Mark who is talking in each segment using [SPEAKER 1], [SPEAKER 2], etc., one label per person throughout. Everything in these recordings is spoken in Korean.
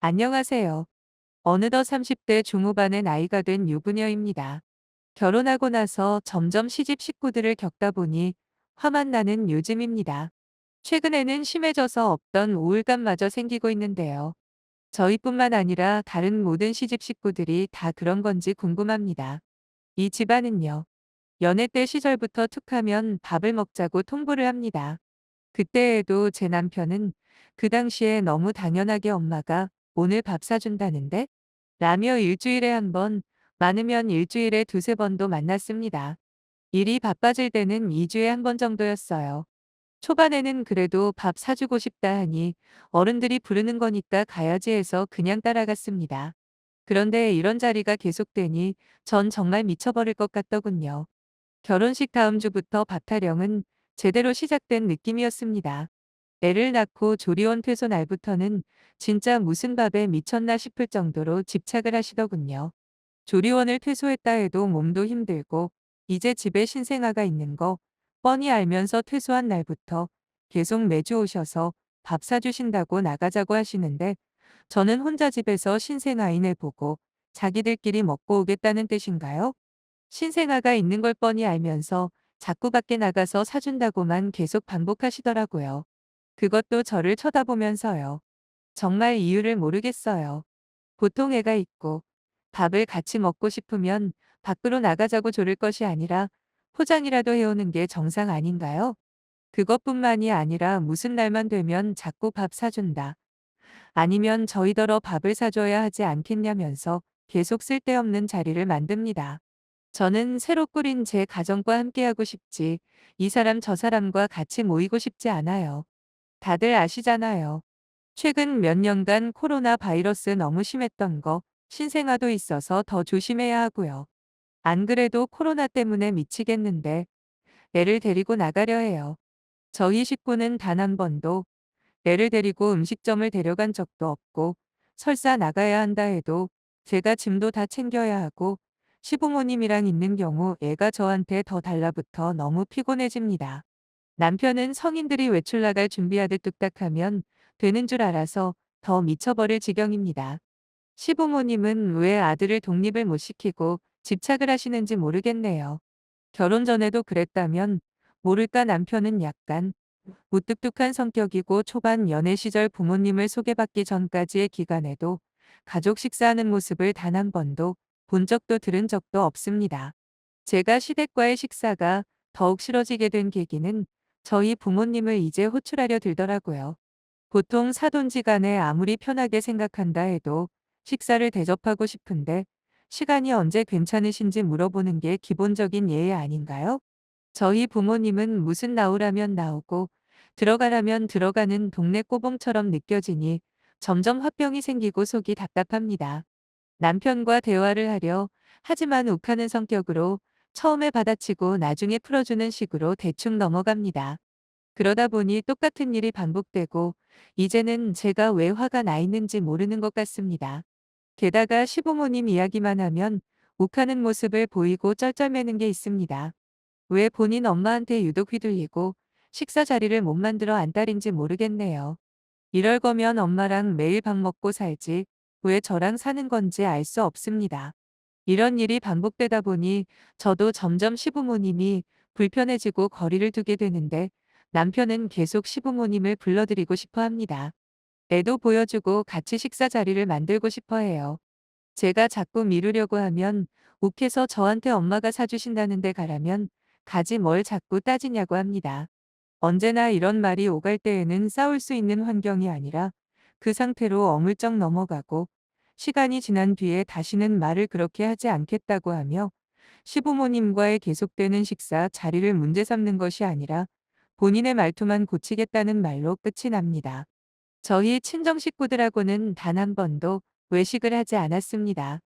[SPEAKER 1] 안녕하세요. 어느덧 30대 중후반의 나이가 된 유부녀입니다. 결혼하고 나서 점점 시집 식구들을 겪다 보니 화만 나는 요즘입니다. 최근에는 심해져서 없던 우울감마저 생기고 있는데요. 저희뿐만 아니라 다른 모든 시집 식구들이 다 그런 건지 궁금합니다. 이 집안은요, 연애 때 시절부터 툭하면 밥을 먹자고 통보를 합니다. 그때에도 제 남편은 그 당시에 너무 당연하게 엄마가 오늘 밥 사준다는데? 라며 일주일에 한 번, 많으면 일주일에 두세 번도 만났습니다. 일이 바빠질 때는 2주에 한 번 정도였어요. 초반에는 그래도 밥 사주고 싶다 하니 어른들이 부르는 거니까 가야지 해서 그냥 따라갔습니다. 그런데 이런 자리가 계속되니 전 정말 미쳐버릴 것 같더군요. 결혼식 다음 주부터 밥 타령은 제대로 시작된 느낌이었습니다. 애를 낳고 조리원 퇴소 날부터는 진짜 무슨 밥에 미쳤나 싶을 정도로 집착을 하시더군요. 조리원을 퇴소했다 해도 몸도 힘들고 이제 집에 신생아가 있는 거 뻔히 알면서 퇴소한 날부터 계속 매주 오셔서 밥 사주신다고 나가자고 하시는데 저는 혼자 집에서 신생아인을 보고 자기들끼리 먹고 오겠다는 뜻인가요? 신생아가 있는 걸 뻔히 알면서 자꾸 밖에 나가서 사준다고만 계속 반복하시더라고요. 그것도 저를 쳐다보면서요. 정말 이유를 모르겠어요. 보통 애가 있고 밥을 같이 먹고 싶으면 밖으로 나가자고 조를 것이 아니라 포장이라도 해오는 게 정상 아닌가요? 그것뿐만이 아니라 무슨 날만 되면 자꾸 밥 사준다. 아니면 저희더러 밥을 사줘야 하지 않겠냐면서 계속 쓸데없는 자리를 만듭니다. 저는 새로 꾸린 제 가정과 함께하고 싶지, 이 사람 저 사람과 같이 모이고 싶지 않아요. 다들 아시잖아요. 최근 몇 년간 코로나 바이러스 너무 심했던 거, 신생아도 있어서 더 조심해야 하고요. 안 그래도 코로나 때문에 미치겠는데 애를 데리고 나가려 해요. 저희 식구는 단 한 번도 애를 데리고 음식점을 데려간 적도 없고 설사 나가야 한다 해도 제가 짐도 다 챙겨야 하고 시부모님이랑 있는 경우 애가 저한테 더 달라붙어 너무 피곤해집니다. 남편은 성인들이 외출 나갈 준비하듯 뚝딱하면 되는 줄 알아서 더 미쳐버릴 지경입니다. 시부모님은 왜 아들을 독립을 못 시키고 집착을 하시는지 모르겠네요. 결혼 전에도 그랬다면 모를까 남편은 약간 무뚝뚝한 성격이고 초반 연애 시절 부모님을 소개받기 전까지의 기간에도 가족 식사하는 모습을 단 한 번도 본 적도 들은 적도 없습니다. 제가 시댁과의 식사가 더욱 싫어지게 된 계기는 저희 부모님을 이제 호출하려 들더라고요. 보통 사돈지간에 아무리 편하게 생각한다 해도 식사를 대접하고 싶은데 시간이 언제 괜찮으신지 물어보는 게 기본적인 예의 아닌가요? 저희 부모님은 무슨 나오라면 나오고 들어가라면 들어가는 동네 꼬봉처럼 느껴지니 점점 화병이 생기고 속이 답답합니다. 남편과 대화를 하려 하지만 욱하는 성격으로 처음에 받아치고 나중에 풀어주는 식으로 대충 넘어갑니다. 그러다 보니 똑같은 일이 반복되고 이제는 제가 왜 화가 나 있는지 모르는 것 같습니다. 게다가 시부모님 이야기만 하면 욱하는 모습을 보이고 쩔쩔매는 게 있습니다. 왜 본인 엄마한테 유독 휘둘리고 식사 자리를 못 만들어 안달인지 모르겠네요. 이럴 거면 엄마랑 매일 밥 먹고 살지 왜 저랑 사는 건지 알 수 없습니다. 이런 일이 반복되다 보니 저도 점점 시부모님이 불편해지고 거리를 두게 되는데 남편은 계속 시부모님을 불러들이고 싶어 합니다. 애도 보여주고 같이 식사 자리를 만들고 싶어 해요. 제가 자꾸 미루려고 하면 욱해서 저한테 엄마가 사주신다는데 가라면 가지 뭘 자꾸 따지냐고 합니다. 언제나 이런 말이 오갈 때에는 싸울 수 있는 환경이 아니라 그 상태로 어물쩍 넘어가고 시간이 지난 뒤에 다시는 말을 그렇게 하지 않겠다고 하며 시부모님과의 계속되는 식사 자리를 문제 삼는 것이 아니라 본인의 말투만 고치겠다는 말로 끝이 납니다. 저희 친정 식구들하고는 단 한 번도 외식을 하지 않았습니다.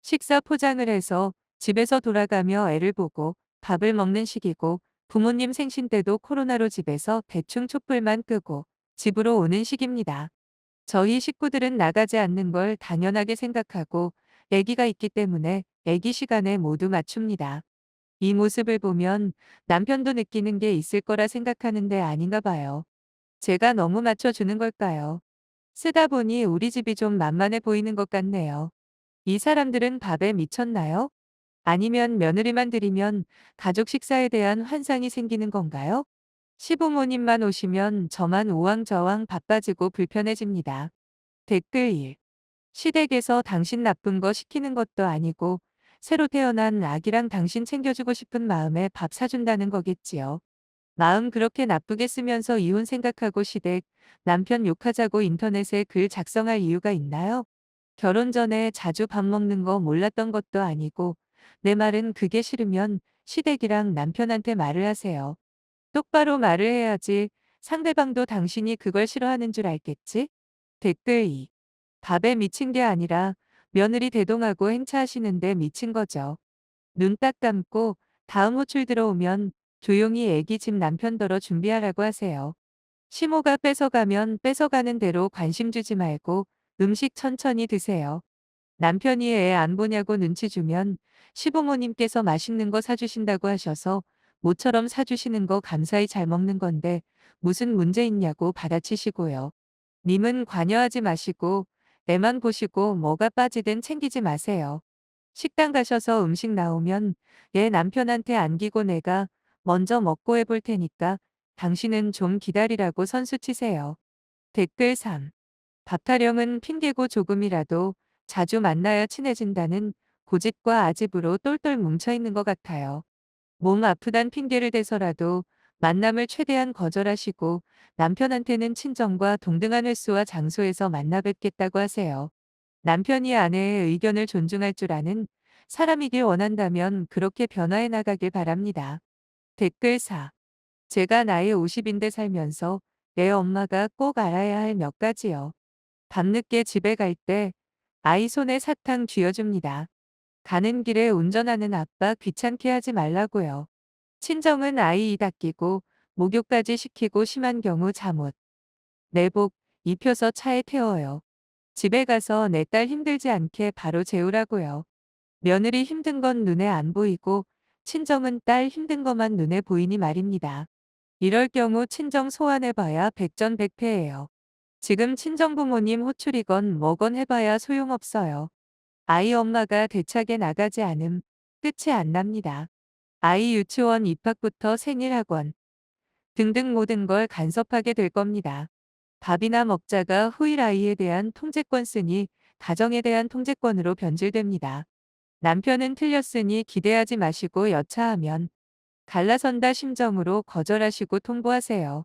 [SPEAKER 1] 식사 포장을 해서 집에서 돌아가며 애를 보고 밥을 먹는 식이고 부모님 생신 때도 코로나로 집에서 대충 촛불만 끄고 집으로 오는 식입니다. 저희 식구들은 나가지 않는 걸 당연하게 생각하고 아기가 있기 때문에 아기 시간에 모두 맞춥니다. 이 모습을 보면 남편도 느끼는 게 있을 거라 생각하는데 아닌가 봐요. 제가 너무 맞춰주는 걸까요? 쓰다 보니 우리 집이 좀 만만해 보이는 것 같네요. 이 사람들은 밥에 미쳤나요? 아니면 며느리만 들이면 가족 식사에 대한 환상이 생기는 건가요? 시부모님만 오시면 저만 우왕좌왕 바빠지고 불편해집니다. 댓글 1. 시댁에서 당신 나쁜 거 시키는 것도 아니고 새로 태어난 아기랑 당신 챙겨주고 싶은 마음에 밥 사준다는 거겠지요. 마음 그렇게 나쁘게 쓰면서 이혼 생각하고 시댁, 남편 욕하자고 인터넷에 글 작성할 이유가 있나요? 결혼 전에 자주 밥 먹는 거 몰랐던 것도 아니고 내 말은 그게 싫으면 시댁이랑 남편한테 말을 하세요. 똑바로 말을 해야지 상대방도 당신이 그걸 싫어하는 줄 알겠지? 댓글 2. 밥에 미친 게 아니라 며느리 대동하고 행차하시는데 미친 거죠. 눈 딱 감고 다음 호출 들어오면 조용히 애기 집 남편더러 준비하라고 하세요. 시모가 뺏어가면 뺏어가는 대로 관심 주지 말고 음식 천천히 드세요. 남편이 애 안 보냐고 눈치 주면 시부모님께서 맛있는 거 사주신다고 하셔서 모처럼 사주시는 거 감사히 잘 먹는 건데 무슨 문제 있냐고 받아치시고요. 님은 관여하지 마시고 애만 보시고 뭐가 빠지든 챙기지 마세요. 식당 가셔서 음식 나오면 얘 남편한테 안기고 내가 먼저 먹고 해볼 테니까 당신은 좀 기다리라고 선수 치세요. 댓글 3. 밥 타령은 핑계고 조금이라도 자주 만나야 친해진다는 고집과 아집으로 똘똘 뭉쳐있는 것 같아요. 몸 아프단 핑계를 대서라도 만남을 최대한 거절하시고 남편한테는 친정과 동등한 횟수와 장소에서 만나 뵙겠다고 하세요. 남편이 아내의 의견을 존중할 줄 아는 사람이길 원한다면 그렇게 변화해 나가길 바랍니다. 댓글 4. 제가 나이 50인데 살면서 내 엄마가 꼭 알아야 할 몇 가지요. 밤늦게 집에 갈 때 아이 손에 사탕 쥐어줍니다. 가는 길에 운전하는 아빠 귀찮게 하지 말라고요. 친정은 아이 이 닦이고 목욕까지 시키고 심한 경우 잠옷, 내복 입혀서 차에 태워요. 집에 가서 내 딸 힘들지 않게 바로 재우라고요. 며느리 힘든 건 눈에 안 보이고 친정은 딸 힘든 것만 눈에 보이니 말입니다. 이럴 경우 친정 소환해봐야 백전백패예요. 지금 친정부모님 호출이건 뭐건 해봐야 소용없어요. 아이 엄마가 대차게 나가지 않음 끝이 안 납니다. 아이 유치원 입학부터 생일학원 등등 모든 걸 간섭하게 될 겁니다. 밥이나 먹자가 후일 아이에 대한 통제권 쓰니 가정에 대한 통제권으로 변질됩니다. 남편은 틀렸으니 기대하지 마시고 여차하면 갈라선다 심정으로 거절하시고 통보하세요.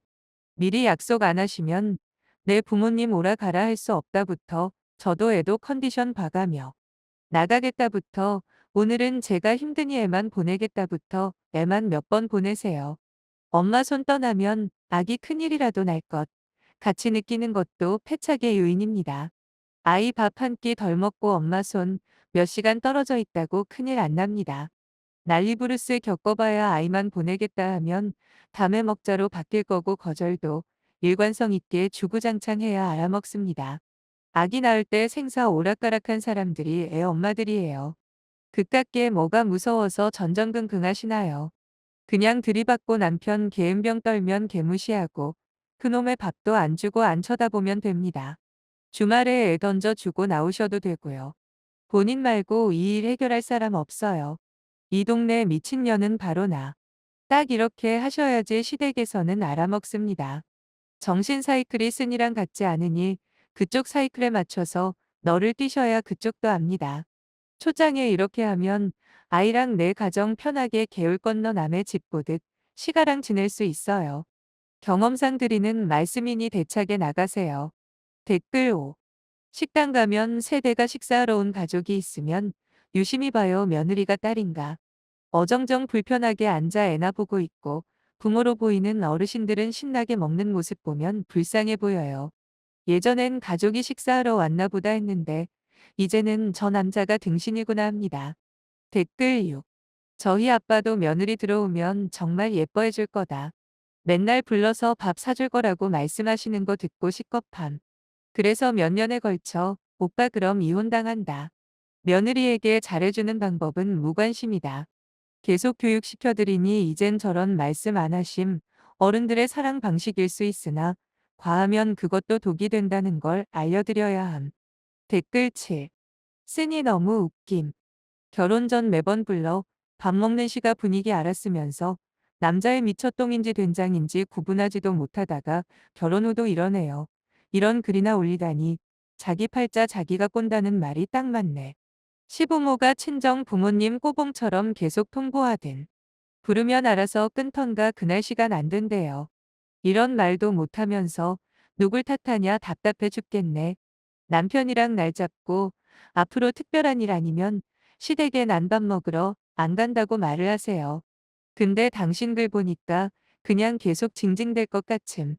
[SPEAKER 1] 미리 약속 안 하시면 내 부모님 오라 가라 할 수 없다부터 저도 애도 컨디션 봐가며 나가겠다부터 오늘은 제가 힘드니 애만 보내겠다부터 애만 몇 번 보내세요. 엄마 손 떠나면 아기 큰일이라도 날 것 같이 느끼는 것도 패착의 요인입니다. 아이 밥 한 끼 덜 먹고 엄마 손 몇 시간 떨어져 있다고 큰일 안 납니다. 난리부르스 겪어봐야 아이만 보내겠다 하면 다음에 먹자로 바뀔 거고 거절도 일관성 있게 주구장창해야 알아먹습니다. 아기 낳을 때 생사 오락가락한 사람들이 애 엄마들이에요. 그깟게 뭐가 무서워서 전전긍긍하시나요? 그냥 들이받고 남편 개은병 떨면 개무시하고 그놈의 밥도 안 주고 안 쳐다보면 됩니다. 주말에 애 던져 주고 나오셔도 되고요. 본인 말고 이 일 해결할 사람 없어요. 이 동네 미친년은 바로 나. 딱 이렇게 하셔야지 시댁에서는 알아먹습니다. 정신 사이클이 쓴이랑 같지 않으니 그쪽 사이클에 맞춰서 너를 뛰셔야 그쪽도 압니다. 초장에 이렇게 하면 아이랑 내 가정 편하게 개울 건너 남의 집 보듯 시가랑 지낼 수 있어요. 경험상 드리는 말씀이니 대차게 나가세요. 댓글 5. 식당 가면 세대가 식사하러 온 가족이 있으면 유심히 봐요. 며느리가 딸인가. 어정쩡 불편하게 앉아 애나 보고 있고 부모로 보이는 어르신들은 신나게 먹는 모습 보면 불쌍해 보여요. 예전엔 가족이 식사하러 왔나 보다 했는데 이제는 저 남자가 등신이구나 합니다. 댓글 6. 저희 아빠도 며느리 들어오면 정말 예뻐해 줄 거다. 맨날 불러서 밥 사줄 거라고 말씀하시는 거 듣고 식겁함. 그래서 몇 년에 걸쳐 오빠 그럼 이혼당한다. 며느리에게 잘해주는 방법은 무관심이다. 계속 교육시켜드리니 이젠 저런 말씀 안 하심. 어른들의 사랑 방식일 수 있으나 과하면 그것도 독이 된다는 걸 알려드려야 함. 댓글 7. 쓰니 너무 웃김. 결혼 전 매번 불러 밥 먹는 시가 분위기 알았으면서 남자의 미쳤똥인지 된장인지 구분하지도 못하다가 결혼 후도 이러네요. 이런 글이나 올리다니 자기 팔자 자기가 꼰다는 말이 딱 맞네. 시부모가 친정 부모님 꼬봉처럼 계속 통보하든 부르면 알아서 끊던가 그날 시간 안 된대요. 이런 말도 못하면서 누굴 탓하냐 답답해 죽겠네. 남편이랑 날 잡고 앞으로 특별한 일 아니면 시댁에 난밥 먹으러 안 간다고 말을 하세요. 근데 당신 글 보니까 그냥 계속 징징댈 것 같음.